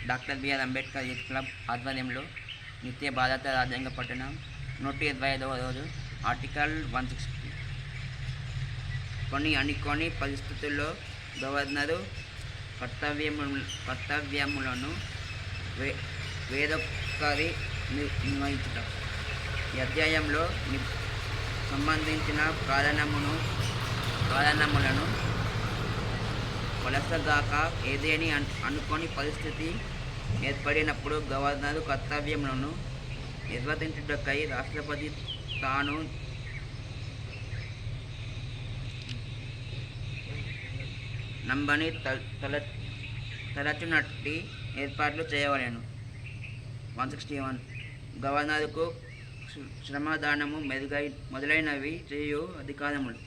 Doctor BR Ambedkar youth club ఆధ్వర్యంలో నిత్య భారత రాజ్యాంగ పఠనం 125వ రోజు ఆర్టికల్ 160. కొన్ని పరిస్థితుల్లో గవర్నరు కర్తవ్యములను వేరొకరి నిర్వహించుట. ఈ అధ్యాయంలో సంబంధించిన కారణములను కొలసగాక ఏదేని అనుకోని పరిస్థితి ఏర్పడినప్పుడు గవర్నరు కర్తవ్యములను నిర్వర్తించుటకై రాష్ట్రపతి తాను నంబని తలచునట్టి ఏర్పాట్లు చేయవలెను. 161. గవర్నరుకు శ్రమదానము మొదలైనవి చేయు అధికారములు.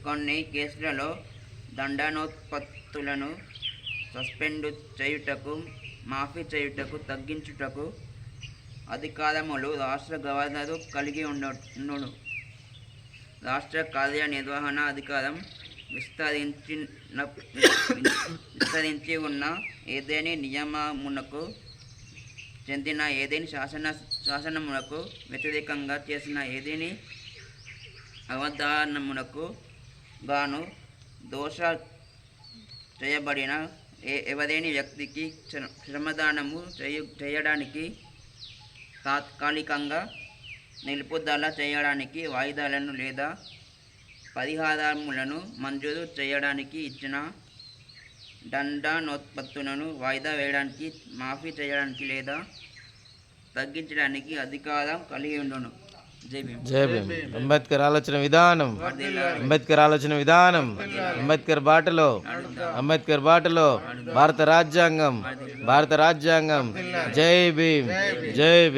కొన్ని కేసులలో దండనోత్పత్తులను సస్పెండు చేయుటకు, మాఫీ చేయుటకు, తగ్గించుటకు అధికారములు రాష్ట్ర గవర్నరు కలిగి ఉండును. రాష్ట్ర కార్యనిర్వహణ అధికారం విస్తరించి ఉన్న ఏదేని నియమమునకు చెందిన ఏదేని శాసనమునకు వ్యతిరేకంగా చేసిన ఏదేని అవధానమునకు గాను దోష చేయబడిన ఎవరైనా వ్యక్తికి శ్రమదానము చేయడానికి, తాత్కాలికంగా నిలుపుదల చేయడానికి, వాయిదాలను లేదా పరిహారములను మంజూరు చేయడానికి, ఇచ్చిన దండనోత్పత్తులను వాయిదా వేయడానికి, మాఫీ చేయడానికి లేదా తగ్గించడానికి అధికారం కలిగి ఉండును. జై భీమ్. అంబేద్కర్ ఆలోచన విధానం, అంబేద్కర్ ఆలోచన విధానం, అంబేద్కర్ బాటలో భారత రాజ్యాంగం. జై భీమ్.